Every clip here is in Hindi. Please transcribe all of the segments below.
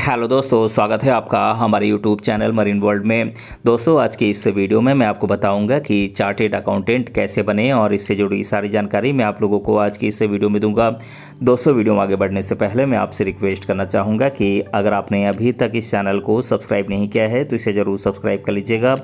हेलो दोस्तों, स्वागत है आपका हमारे यूट्यूब चैनल मरीन वर्ल्ड में। दोस्तों, आज की इस वीडियो में मैं आपको बताऊंगा कि चार्टेड अकाउंटेंट कैसे बने और इससे जुड़ी सारी जानकारी मैं आप लोगों को आज की इस वीडियो में दूंगा। दोस्तों, वीडियो में आगे बढ़ने से पहले मैं आपसे रिक्वेस्ट करना चाहूँगा कि अगर आपने अभी तक इस चैनल को सब्सक्राइब नहीं किया है तो इसे ज़रूर सब्सक्राइब कर लीजिएगा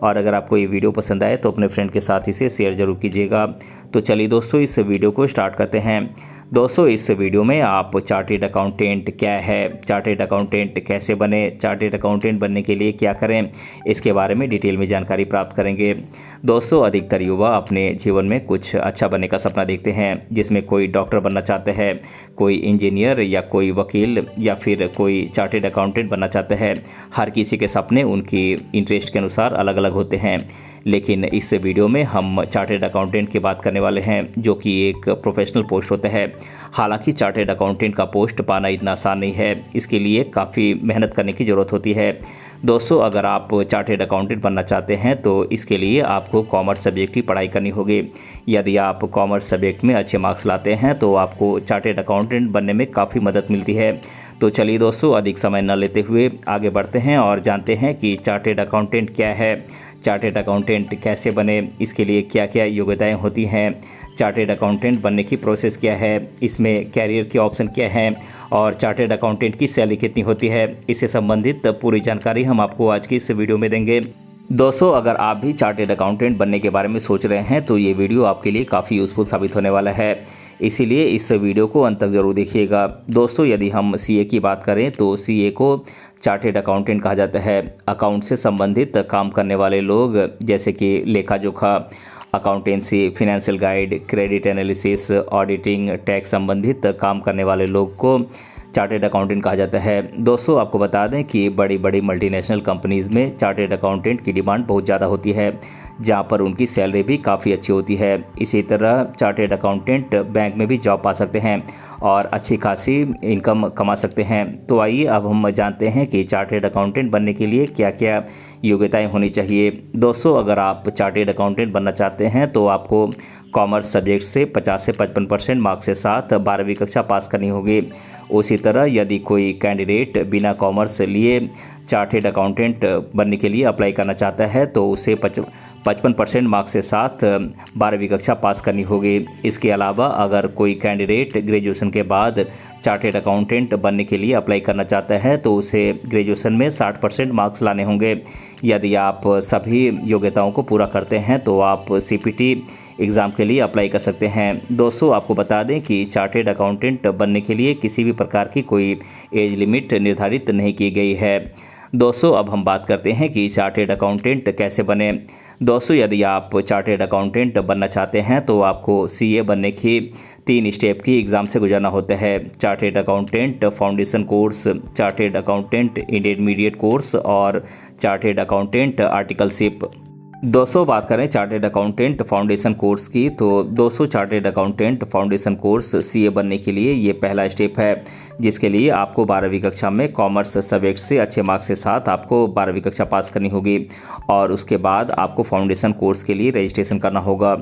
और अगर आपको ये वीडियो पसंद आए तो अपने फ्रेंड के साथ इसे शेयर ज़रूर कीजिएगा। तो चलिए दोस्तों, इस वीडियो को स्टार्ट करते हैं। दोस्तों, इस वीडियो में आप चार्टेड अकाउंटेंट क्या है, चार्टेड अकाउंटेंट कैसे बने, चार्टेड अकाउंटेंट बनने के लिए क्या करें, इसके बारे में डिटेल में जानकारी प्राप्त करेंगे। दोस्तों, अधिकतर युवा अपने जीवन में कुछ अच्छा बनने का सपना देखते हैं, जिसमें कोई डॉक्टर बनना चाहते हैं, कोई इंजीनियर या कोई वकील या फिर कोई चार्टेड अकाउंटेंट बनना चाहते हैं। हर किसी के सपने उनकी इंटरेस्ट के अनुसार अलग अलग होते हैं, लेकिन इस वीडियो में हम चार्टेड अकाउंटेंट की बात करने वाले हैं, जो कि एक प्रोफेशनल पोस्ट होता है। हालांकि चार्टेड अकाउंटेंट का पोस्ट पाना इतना आसान नहीं है, इसके लिए काफ़ी मेहनत करने की ज़रूरत होती है। दोस्तों, अगर आप चार्टेड अकाउंटेंट बनना चाहते हैं तो इसके लिए आपको कॉमर्स सब्जेक्ट की पढ़ाई करनी होगी। यदि आप कॉमर्स सब्जेक्ट में अच्छे मार्क्स लाते हैं तो आपको चार्टेड अकाउंटेंट बनने में काफ़ी मदद मिलती है। तो चलिए दोस्तों, अधिक समय न लेते हुए आगे बढ़ते हैं और जानते हैं कि चार्टेड अकाउंटेंट क्या है, चार्टेड अकाउंटेंट कैसे बने, इसके लिए क्या क्या योग्यताएं होती हैं, चार्टेड अकाउंटेंट बनने की प्रोसेस क्या है, इसमें कैरियर के ऑप्शन क्या हैं और चार्टेड अकाउंटेंट की सैलरी कितनी होती है। इससे संबंधित पूरी जानकारी हम आपको आज की इस वीडियो में देंगे। दोस्तों, अगर आप भी चार्टेड अकाउंटेंट बनने के बारे में सोच रहे हैं तो ये वीडियो आपके लिए काफ़ी यूज़फुल साबित होने वाला है, इसीलिए इस वीडियो को अंत तक ज़रूर देखिएगा। दोस्तों, यदि हम सीए की बात करें तो सीए को चार्टेड अकाउंटेंट कहा जाता है। अकाउंट से संबंधित काम करने वाले लोग जैसे कि लेखा जोखा, accountancy, financial guide, credit analysis, auditing, tax संबंधित काम करने वाले लोग को चार्टेड अकाउंटेंट कहा जाता है। दोस्तों, आपको बता दें कि बड़ी बड़ी मल्टीनेशनल कंपनीज़ में चार्टेड अकाउंटेंट की डिमांड बहुत ज़्यादा होती है, जहां पर उनकी सैलरी भी काफ़ी अच्छी होती है। इसी तरह चार्टेड अकाउंटेंट बैंक में भी जॉब पा सकते हैं और अच्छी खासी इनकम कमा सकते हैं। तो आइए अब हम जानते हैं कि चार्टेड अकाउंटेंट बनने के लिए क्या क्या योग्यताएं होनी चाहिए। दोस्तों, अगर आप चार्टेड अकाउंटेंट बनना चाहते हैं तो आपको कॉमर्स सब्जेक्ट से 50 से 55% मार्क्स के साथ 12वीं कक्षा पास करनी होगी। उसी तरह यदि कोई कैंडिडेट बिना कॉमर्स लिए चार्टेड अकाउंटेंट बनने के लिए अप्लाई करना चाहता है तो उसे 55% मार्क्स के साथ 12वीं कक्षा पास करनी होगी। इसके अलावा अगर कोई कैंडिडेट ग्रेजुएशन के बाद चार्टेड अकाउंटेंट बनने के लिए अप्लाई करना चाहता है तो उसे ग्रेजुएशन में 60% मार्क्स लाने होंगे। यदि आप सभी योग्यताओं को पूरा करते हैं तो आप सीपीटी एग्ज़ाम के लिए अप्लाई कर सकते हैं। दोस्तों, आपको बता दें कि चार्टेड अकाउंटेंट बनने के लिए किसी भी प्रकार की कोई एज लिमिट निर्धारित नहीं की गई है। दोस्तों, अब हम बात करते हैं कि चार्टेड अकाउंटेंट कैसे बने। दोस्तों, यदि आप चार्टेड अकाउंटेंट बनना चाहते हैं तो आपको सीए बनने की 3 स्टेप की एग्ज़ाम से गुजरना होता है। Chartered accountant foundation course, chartered accountant intermediate course और चार्टेड अकाउंटेंट आर्टिकलशिप। दोस्तों, बात करें चार्टेड अकाउंटेंट फाउंडेशन कोर्स की तो दोस्तों, chartered accountant foundation course CA बनने के लिए ये पहला स्टेप है, जिसके लिए आपको 12वीं कक्षा में कॉमर्स सब्जेक्ट से अच्छे मार्क्स के साथ आपको 12वीं कक्षा पास करनी होगी और उसके बाद आपको फाउंडेशन कोर्स के लिए रजिस्ट्रेशन करना होगा।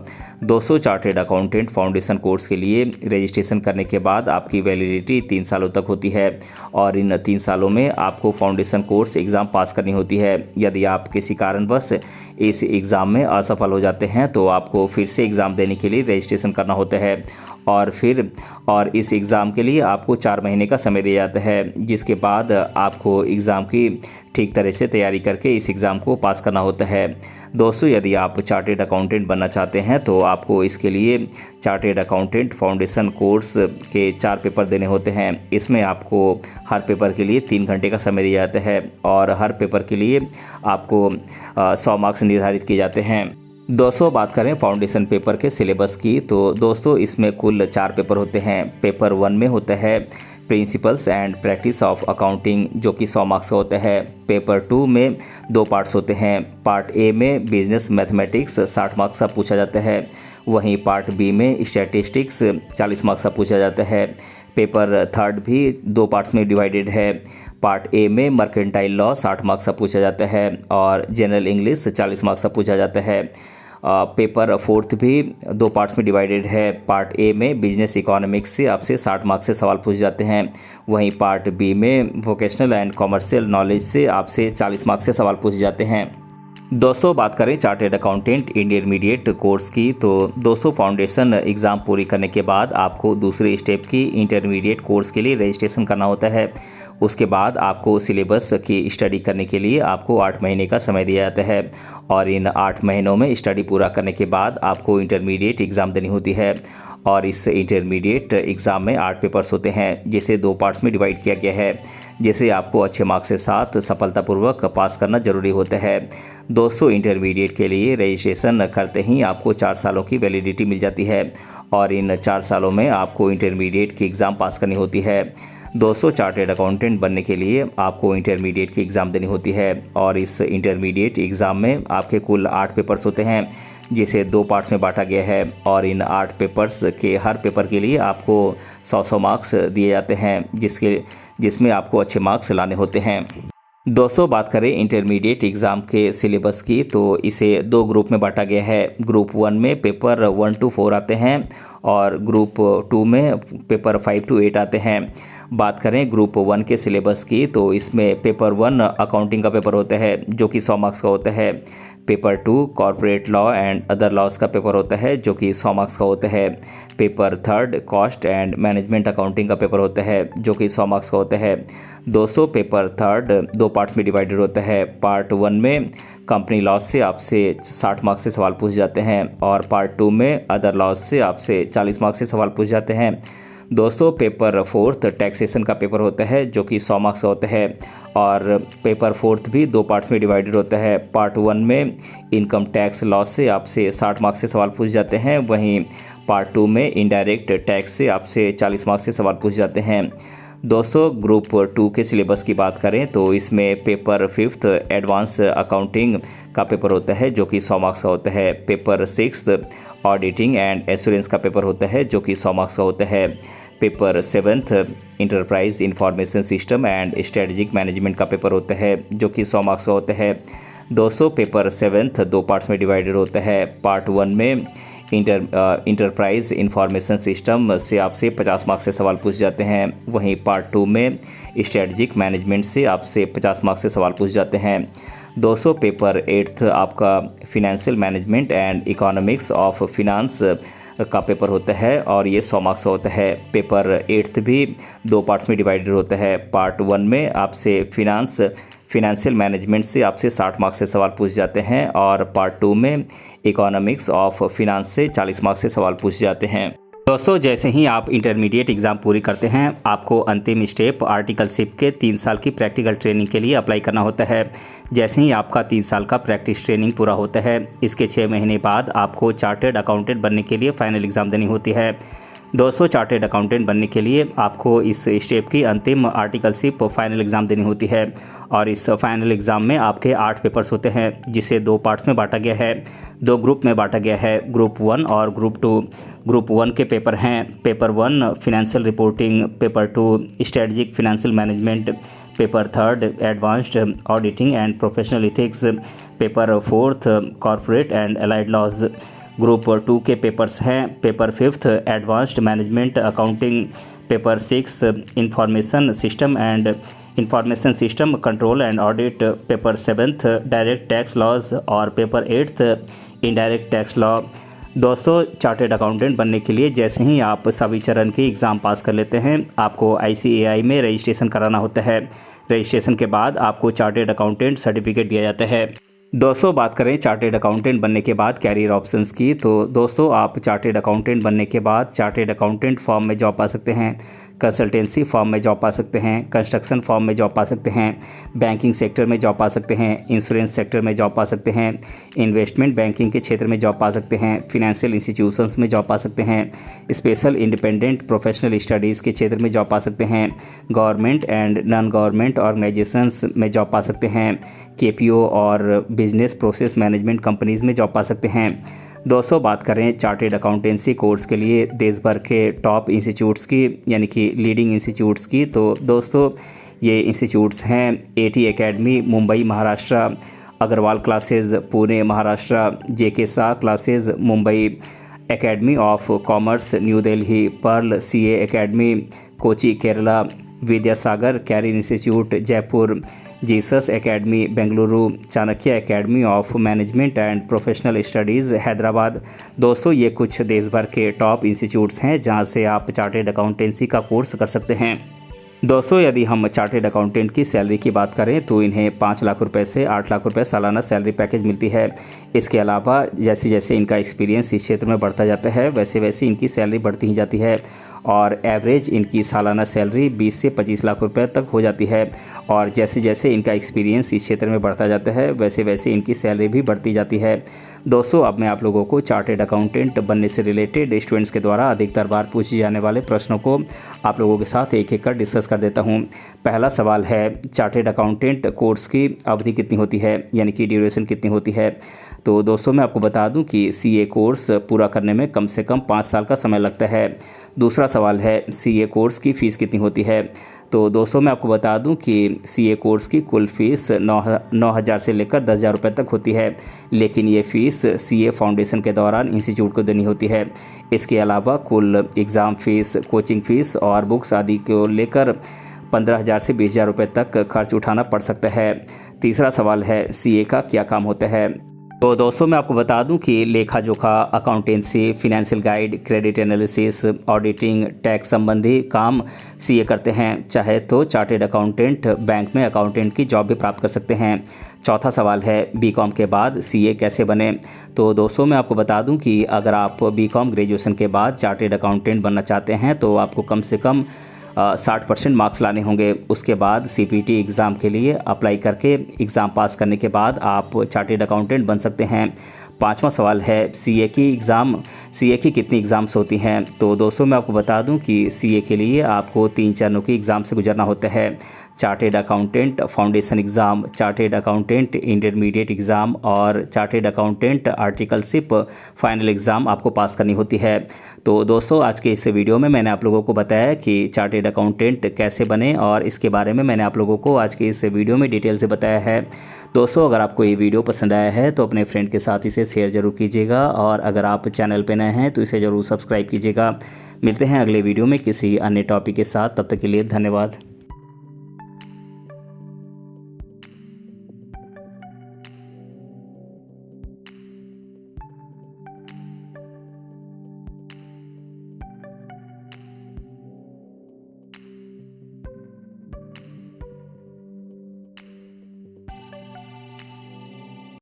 दोस्तों, चार्टेड अकाउंटेंट फाउंडेशन कोर्स के लिए रजिस्ट्रेशन करने के बाद आपकी वैलिडिटी 3 सालों तक होती है और इन 3 सालों में आपको फाउंडेशन कोर्स एग्ज़ाम पास करनी होती है। यदि आप किसी कारणवश इस एग्ज़ाम में असफल हो जाते हैं तो आपको फिर से एग्ज़ाम देने के लिए रजिस्ट्रेशन करना होता है और इस एग्ज़ाम के लिए आपको 4 महीने का समय दिया जाता है, जिसके बाद आपको एग्ज़ाम की ठीक तरह से तैयारी करके इस एग्ज़ाम को पास करना होता है। दोस्तों, यदि आप चार्टेड अकाउंटेंट बनना चाहते हैं तो आपको इसके लिए चार्टेड अकाउंटेंट फाउंडेशन कोर्स के 4 पेपर देने होते हैं। इसमें आपको हर पेपर के लिए 3 घंटे का समय दिया जाता है और हर पेपर के लिए आपको 100 मार्क्स निर्धारित किए जाते हैं। दोस्तों, बात करें फाउंडेशन पेपर के सिलेबस की तो दोस्तों, इसमें कुल 4 पेपर होते हैं। पेपर 1 में होता है principles and practice of accounting, जो कि 100 मार्क्स का होता है। पेपर 2 में 2 पार्ट्स होते हैं। पार्ट ए में बिजनेस मैथमेटिक्स 60 मार्क्स का पूछा जाता है, वहीं पार्ट बी में स्टैटिस्टिक्स 40 मार्क्स का पूछा जाता है। पेपर 3 भी 2 पार्ट्स में डिवाइडेड है। पार्ट ए में मर्केंटाइल लॉ 60 मार्क्स का पूछा जाता है और जनरल इंग्लिश 40 मार्क्स का पूछा जाता है। पेपर फोर्थ भी 2 पार्ट्स में डिवाइडेड है। पार्ट ए में बिजनेस इकोनॉमिक्स से आपसे 60 मार्क्स से सवाल पूछ जाते हैं। वहीं पार्ट बी में वोकेशनल एंड कॉमर्शियल नॉलेज से आपसे 40 मार्क्स से सवाल पूछ जाते हैं। दोस्तों बात करें चार्टेड अकाउंटेंट इंटरमीडिएट कोर्स की, तो दोस्तों फाउंडेशन एग्ज़ाम पूरी करने के बाद आपको दूसरे स्टेप की इंटरमीडिएट कोर्स के लिए रजिस्ट्रेशन करना होता है। उसके बाद आपको सिलेबस की स्टडी करने के लिए आपको 8 महीने का समय दिया जाता है और इन 8 महीनों में स्टडी पूरा करने के बाद आपको इंटरमीडिएट एग्ज़ाम देनी होती है। और इस इंटरमीडिएट एग्ज़ाम में 8 पेपर्स होते हैं जिसे 2 पार्ट्स में डिवाइड किया गया है, जिसे आपको अच्छे मार्क्स के साथ सफलतापूर्वक पास करना जरूरी होता है। दोस्तों इंटरमीडिएट के लिए रजिस्ट्रेशन करते ही आपको 4 सालों की वैलिडिटी मिल जाती है और इन 4 सालों में आपको इंटरमीडिएट की एग्ज़ाम पास करनी होती है। दोस्तों चार्टेड अकाउंटेंट बनने के लिए आपको इंटरमीडिएट की एग्ज़ाम देनी होती है और इस इंटरमीडिएट एग्ज़ाम में आपके कुल 8 पेपर्स होते हैं जिसे 2 पार्ट्स में बांटा गया है और इन 8 पेपर्स के हर पेपर के लिए आपको 100 मार्क्स दिए जाते हैं जिसमें आपको अच्छे मार्क्स लाने होते हैं। दोस्तों बात करें इंटरमीडिएट एग्ज़ाम के सिलेबस की, तो इसे 2 ग्रुप में बांटा गया है। ग्रुप 1 में पेपर 1 to 4 आते हैं और ग्रुप 2 में पेपर 5 to 8 आते हैं। बात करें ग्रुप 1 के सिलेबस की, तो इसमें पेपर 1 अकाउंटिंग का पेपर होता है जो कि 100 मार्क्स का होता है। Paper 2 corporate law and other laws का पेपर होता है जो कि 100 मार्क्स का होता है। Paper 3 cost and management accounting का पेपर होता है जो कि 100 मार्क्स का होता है। दोस्तों पेपर 3 2 पार्ट्स में डिवाइडेड होता है। पार्ट 1 में कंपनी लॉज से आपसे 60 मार्क्स से सवाल पूछ जाते हैं और पार्ट 2 में अदर लॉज से आपसे 40 मार्क्स से सवाल पूछ जाते हैं। दोस्तों पेपर 4 टैक्सेशन का पेपर होता है जो कि 100 मार्क्स का होता है और पेपर 4 भी 2 पार्ट्स में डिवाइडेड होता है। पार्ट 1 में इनकम टैक्स लॉस से आपसे 60 मार्क्स से सवाल पूछ जाते हैं, वहीं पार्ट 2 में इनडायरेक्ट टैक्स से आपसे 40 मार्क्स से सवाल पूछ जाते हैं। दोस्तों ग्रुप 2 के सिलेबस की बात करें तो इसमें पेपर 5 एडवांस अकाउंटिंग का पेपर होता है जो कि 100 मार्क्स का होता है। पेपर 6 ऑडिटिंग एंड एश्योरेंस का पेपर होता है जो कि 100 मार्क्स का होता है। Paper 7 enterprise information system and strategic management का पेपर होता है जो कि 100 मार्क्स का होता है। दोस्तों पेपर 7 2 पार्ट्स में डिवाइडेड होता है। पार्ट 1 में इंटरप्राइज इंफॉर्मेशन सिस्टम से आपसे 50 मार्क्स से सवाल पूछ जाते हैं, वहीं पार्ट 2 में स्ट्रेटजिक मैनेजमेंट से आपसे 50 मार्क्स से सवाल पूछ जाते हैं। दोस्तों पेपर 8 आपका financial management and economics of finance का पेपर होता है और ये 100 मार्क्स का होता है। पेपर 8 भी 2 पार्ट्स में डिवाइडेड होता है। पार्ट 1 में आपसे फिनेंशियल मैनेजमेंट से आपसे 60 मार्क्स से सवाल पूछ जाते हैं और पार्ट 2 में इकोनॉमिक्स ऑफ फिनांस से 40 मार्क्स से सवाल पूछ जाते हैं। दोस्तों जैसे ही आप इंटरमीडिएट एग्ज़ाम पूरी करते हैं आपको अंतिम स्टेप आर्टिकलशिप के 3 साल की प्रैक्टिकल ट्रेनिंग के लिए अप्लाई करना होता है। जैसे ही आपका 3 साल का प्रैक्टिस ट्रेनिंग पूरा होता है इसके 6 महीने बाद आपको चार्टर्ड अकाउंटेंट बनने के लिए फाइनल एग्ज़ाम देनी होती है। दोस्तों चार्टर्ड अकाउंटेंट बनने के लिए आपको इस स्टेप की अंतिम आर्टिकलशिप फाइनल एग्ज़ाम देनी होती है और इस फाइनल एग्ज़ाम में आपके 8 पेपर्स होते हैं जिसे 2 पार्ट्स में बांटा गया है, 2 ग्रुप में बांटा गया है, ग्रुप 1 और ग्रुप 2। ग्रुप 1 के पेपर हैं paper 1 financial reporting, paper 2 strategic financial management, paper 3 advanced auditing and professional ethics, paper 4 corporate and allied laws. Group 2 के पेपर्स हैं paper 5 advanced management accounting, paper 6 information system control and audit, paper 7 direct tax laws और पेपर 8 इनडायरेक्ट टैक्स लॉ। दोस्तों चार्टर्ड अकाउंटेंट बनने के लिए जैसे ही आप सभी चरण की एग्ज़ाम पास कर लेते हैं आपको ICAI में रजिस्ट्रेशन कराना होता है। रजिस्ट्रेशन के बाद आपको चार्टर्ड अकाउंटेंट सर्टिफिकेट दिया जाता है। दोस्तों बात करें चार्टर्ड अकाउंटेंट बनने के बाद कैरियर ऑप्शंस की, तो दोस्तों आप चार्टर्ड अकाउंटेंट बनने के बाद चार्टर्ड अकाउंटेंट फॉर्म में जॉब पा सकते हैं, कंसल्टेंसी फॉर्म में जॉब पा सकते हैं, कंस्ट्रक्शन फॉर्म में जॉब पा सकते हैं, बैंकिंग सेक्टर में जॉब पा सकते हैं, इंश्योरेंस सेक्टर में जॉब पा सकते हैं, इन्वेस्टमेंट बैंकिंग के क्षेत्र में जॉब पा सकते हैं, फिनेंशियल इंस्टीट्यूशंस में जॉब पा सकते हैं, स्पेशल इंडिपेंडेंट प्रोफेशनल स्टडीज़ के क्षेत्र में जॉब पा सकते हैं, government and non government organisations में जॉब पा सकते हैं, KPO और बिजनेस प्रोसेस मैनेजमेंट कंपनीज़ में जॉब पा सकते हैं। दोस्तों बात करें चार्टर्ड अकाउंटेंसी कोर्स के लिए देश भर के टॉप इंस्टीट्यूट्स की यानी कि लीडिंग इंस्टीट्यूट्स की, तो दोस्तों ये इंस्टीट्यूट्स हैं AT academy Mumbai Maharashtra, Agarwal classes Pune Maharashtra, JK Shah classes Mumbai, academy of commerce new Delhi, pearl CA academy Kochi Kerala, Vidyasagar career institute Jaipur, Jesus academy Bengaluru, Chanakya academy of management and professional studies Hyderabad. दोस्तों, ये कुछ देश भर के टॉप इंस्टीट्यूट्स हैं जहां से आप चार्टेड अकाउंटेंसी का कोर्स कर सकते हैं। दोस्तों, यदि हम चार्टेड अकाउंटेंट की सैलरी की बात करें तो इन्हें 5 लाख रुपए से 8 लाख रुपए सालाना सैलरी पैकेज मिलती है। इसके अलावा जैसे जैसे इनका एक्सपीरियंस इस क्षेत्र में बढ़ता जाता है वैसे वैसे इनकी सैलरी बढ़ती ही जाती है और एवरेज इनकी सालाना सैलरी 20 से 25 लाख रुपए तक हो जाती है। और जैसे जैसे इनका एक्सपीरियंस इस क्षेत्र में बढ़ता जाता है वैसे वैसे इनकी सैलरी भी बढ़ती जाती है। दोस्तों, अब मैं आप लोगों को चार्टेड अकाउंटेंट बनने से रिलेटेड स्टूडेंट्स के द्वारा अधिकतर बार पूछे जाने वाले प्रश्नों को आप लोगों के साथ एक एक कर डिस्कस कर देता हूं। पहला सवाल है, चार्टेड अकाउंटेंट कोर्स की अवधि कितनी होती है, यानी कि ड्यूरेशन कितनी होती है। तो दोस्तों, मैं आपको बता दूं कि सीए कोर्स पूरा करने में कम से कम 5 साल का समय लगता है। दूसरा सवाल है, सीए कोर्स की फ़ीस कितनी होती है। तो दोस्तों, मैं आपको बता दूं कि सीए कोर्स की कुल फ़ीस 9,000 से लेकर 10,000 रुपये तक होती है, लेकिन ये फ़ीस सीए फाउंडेशन के दौरान इंस्टीट्यूट को देनी होती है। इसके अलावा कुल एग्ज़ाम फ़ीस, कोचिंग फ़ीस और बुक्स आदि को लेकर 15,000 से 20,000 रुपये तक खर्च उठाना पड़ सकता है। तीसरा सवाल है, सीए का क्या काम होता है। तो दोस्तों, मैं आपको बता दूं कि लेखा जोखा, accountancy, financial guide, credit analysis, auditing, tax संबंधी काम सीए करते हैं। चाहे तो चार्टेड अकाउंटेंट बैंक में अकाउंटेंट की जॉब भी प्राप्त कर सकते हैं। चौथा सवाल है, बीकॉम के बाद सीए कैसे बने। तो दोस्तों, मैं आपको बता दूं कि अगर आप बीकॉम ग्रेजुएशन के बाद चार्टेड अकाउंटेंट बनना चाहते हैं तो आपको कम से कम 60% मार्क्स लाने होंगे। उसके बाद सीपीटी एग्ज़ाम के लिए अप्लाई करके एग्ज़ाम पास करने के बाद आप चार्टेड अकाउंटेंट बन सकते हैं। पांचवा सवाल है, सीए की कितनी एग्ज़ाम्स होती हैं। तो दोस्तों, मैं आपको बता दूं कि सीए के लिए आपको 3 चरणों की एग्ज़ाम से गुजरना होता है। Chartered accountant foundation exam, chartered accountant intermediate exam और chartered accountant articleship final exam आपको पास करनी होती है। तो दोस्तों, आज के इस वीडियो में मैंने आप लोगों को बताया कि चार्टेड अकाउंटेंट कैसे बने और इसके बारे में मैंने आप लोगों को आज के इस वीडियो में डिटेल से बताया है। दोस्तों, अगर आपको ये वीडियो पसंद आया है तो अपने फ्रेंड के साथ इसे शेयर ज़रूर कीजिएगा और अगर आप चैनल पर नए हैं तो इसे ज़रूर सब्सक्राइब कीजिएगा। मिलते हैं अगले वीडियो में किसी अन्य टॉपिक के साथ, तब तक के लिए धन्यवाद।